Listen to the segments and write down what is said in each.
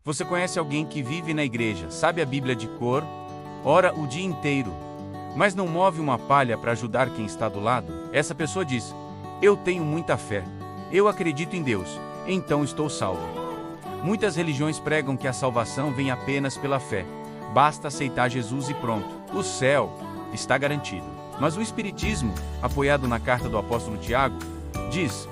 Você conhece alguém que vive na igreja, sabe a Bíblia de cor, ora o dia inteiro, mas não move uma palha para ajudar quem está do lado? Essa pessoa diz: eu tenho muita fé, eu acredito em Deus, então estou salvo. Muitas religiões pregam que a salvação vem apenas pela fé. Basta aceitar Jesus e pronto, o céu está garantido. Mas o Espiritismo, apoiado na carta do apóstolo Tiago, diz: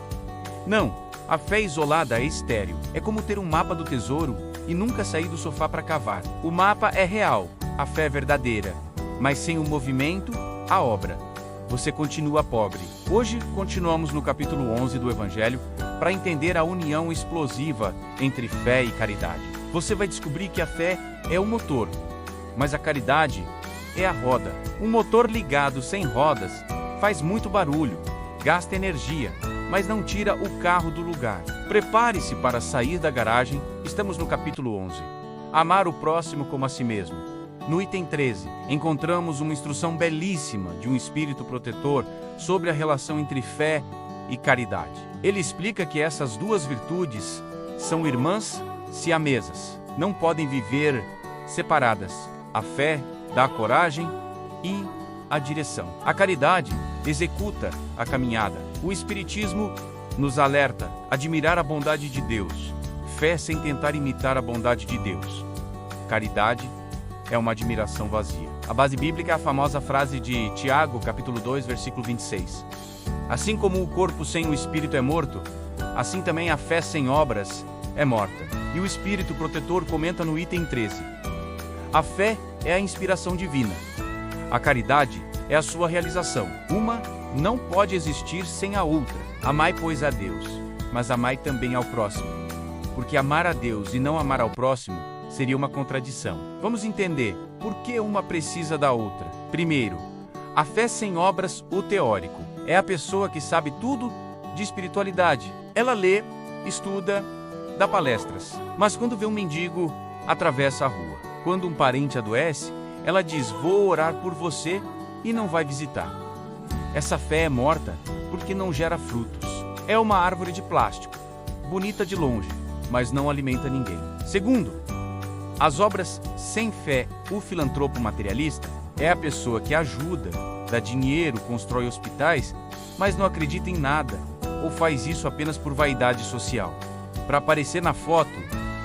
não, a fé isolada é estéril. É como ter um mapa do tesouro e nunca sair do sofá para cavar. O mapa é real, a fé é verdadeira, mas sem o movimento, a obra, você continua pobre. Hoje continuamos no capítulo 11 do Evangelho para entender a união explosiva entre fé e caridade. Você vai descobrir que a fé é o motor, mas a caridade é a roda. Um motor ligado sem rodas faz muito barulho, gasta energia, mas não tira o carro do lugar. Prepare-se para sair da garagem. Estamos no capítulo 11. Amar o próximo como a si mesmo. No item 13, encontramos uma instrução belíssima de um espírito protetor sobre a relação entre fé e caridade. Ele explica que essas duas virtudes são irmãs siamesas. Não podem viver separadas. A fé dá a coragem e a direção. A caridade executa a caminhada. O Espiritismo nos alerta a admirar a bondade de Deus. Fé sem tentar imitar a bondade de Deus. Caridade é uma admiração vazia. A base bíblica é a famosa frase de Tiago, capítulo 2, versículo 26. Assim como o corpo sem o espírito é morto, assim também a fé sem obras é morta. E o espírito protetor comenta no item 13. A fé é a inspiração divina. A caridade é a sua realização. Uma não pode existir sem a outra. Amai, pois, a Deus, mas amai também ao próximo. Porque amar a Deus e não amar ao próximo seria uma contradição. Vamos entender por que uma precisa da outra. Primeiro, a fé sem obras, o teórico. É a pessoa que sabe tudo de espiritualidade. Ela lê, estuda, dá palestras. Mas quando vê um mendigo, atravessa a rua. Quando um parente adoece, ela diz: vou orar por você, e não vai visitar. Essa fé é morta porque não gera frutos. É uma árvore de plástico, bonita de longe, mas não alimenta ninguém. Segundo, as obras sem fé, o filantropo materialista, é a pessoa que ajuda, dá dinheiro, constrói hospitais, mas não acredita em nada, ou faz isso apenas por vaidade social. Para aparecer na foto,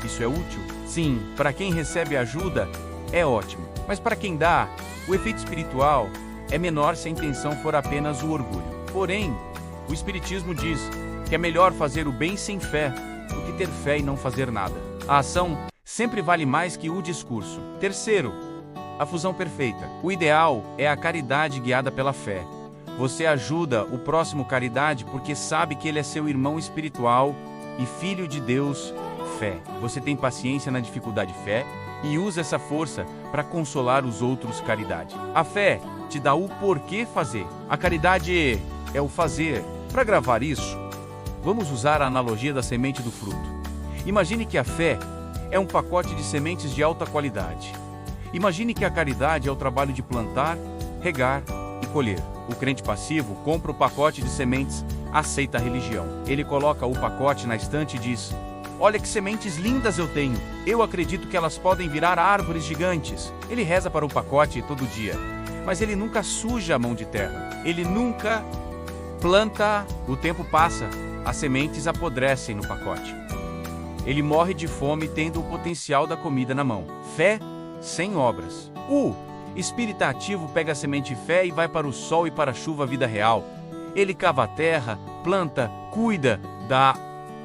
isso é útil? Sim, para quem recebe ajuda, é ótimo. Mas para quem dá, o efeito espiritual é menor se a intenção for apenas o orgulho. Porém, o Espiritismo diz que é melhor fazer o bem sem fé do que ter fé e não fazer nada. A ação sempre vale mais que o discurso. Terceiro, a fusão perfeita. O ideal é a caridade guiada pela fé. Você ajuda o próximo caridade porque sabe que ele é seu irmão espiritual e filho de Deus, fé. Você tem paciência na dificuldade, fé, e usa essa força para consolar os outros, caridade. A fé te dá o porquê fazer. A caridade é o fazer. Para gravar isso, vamos usar a analogia da semente do fruto. Imagine que a fé é um pacote de sementes de alta qualidade. Imagine que a caridade é o trabalho de plantar, regar e colher. O crente passivo compra o pacote de sementes, aceita a religião. Ele coloca o pacote na estante e diz: olha que sementes lindas eu tenho. Eu acredito que elas podem virar árvores gigantes. Ele reza para o pacote todo dia, mas ele nunca suja a mão de terra. Ele nunca planta. O tempo passa, as sementes apodrecem no pacote. Ele morre de fome tendo o potencial da comida na mão. Fé sem obras. O espírito ativo pega a semente fé e vai para o sol e para a chuva, vida real. Ele cava a terra, planta, cuida, dá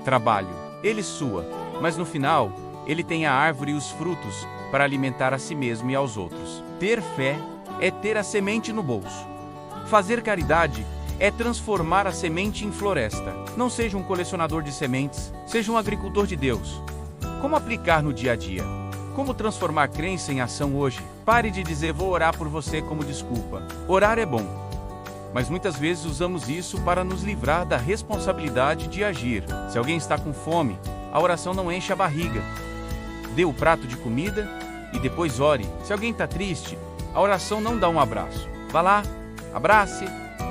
trabalho. Ele sua, mas no final, ele tem a árvore e os frutos para alimentar a si mesmo e aos outros. Ter fé é ter a semente no bolso. Fazer caridade é transformar a semente em floresta. Não seja um colecionador de sementes, seja um agricultor de Deus. Como aplicar no dia a dia? Como transformar crença em ação hoje? Pare de dizer vou orar por você como desculpa. Orar é bom, mas muitas vezes usamos isso para nos livrar da responsabilidade de agir. Se alguém está com fome, a oração não enche a barriga. Dê o prato de comida e depois ore. Se alguém está triste, a oração não dá um abraço. Vá lá, abrace,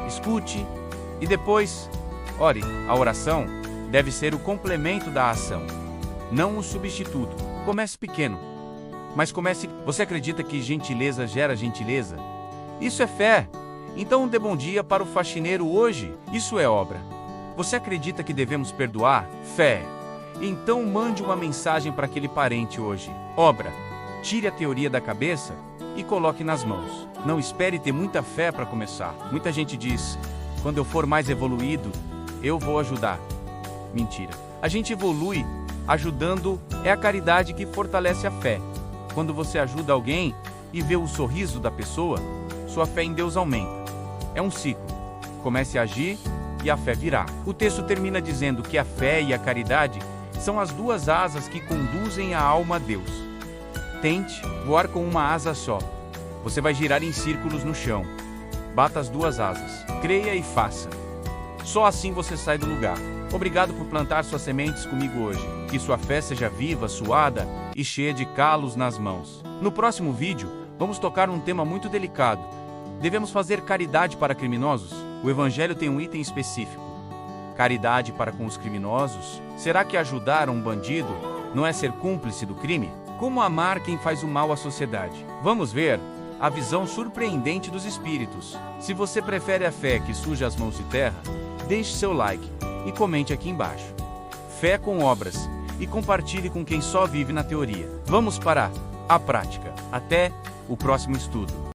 escute e depois ore. A oração deve ser o complemento da ação, não o substituto. Comece pequeno. Mas comece. Você acredita que gentileza gera gentileza? Isso é fé. Então dê bom dia para o faxineiro hoje. Isso é obra. Você acredita que devemos perdoar? Fé. Então mande uma mensagem para aquele parente hoje. Obra. Tire a teoria da cabeça e coloque nas mãos. Não espere ter muita fé para começar. Muita gente diz: quando eu for mais evoluído, eu vou ajudar. Mentira. A gente evolui ajudando, é a caridade que fortalece a fé. Quando você ajuda alguém e vê o sorriso da pessoa, sua fé em Deus aumenta. É um ciclo. Comece a agir e a fé virá. O texto termina dizendo que a fé e a caridade são as duas asas que conduzem a alma a Deus. Tente voar com uma asa só. Você vai girar em círculos no chão. Bata as duas asas. Creia e faça. Só assim você sai do lugar. Obrigado por plantar suas sementes comigo hoje. Que sua fé seja viva, suada e cheia de calos nas mãos. No próximo vídeo, vamos tocar um tema muito delicado. Devemos fazer caridade para criminosos? O Evangelho tem um item específico. Caridade para com os criminosos? Será que ajudar um bandido não é ser cúmplice do crime? Como amar quem faz o mal à sociedade? Vamos ver a visão surpreendente dos espíritos. Se você prefere a fé que suja as mãos de terra, deixe seu like e comente aqui embaixo. Fé com obras e compartilhe com quem só vive na teoria. Vamos para a prática. Até o próximo estudo.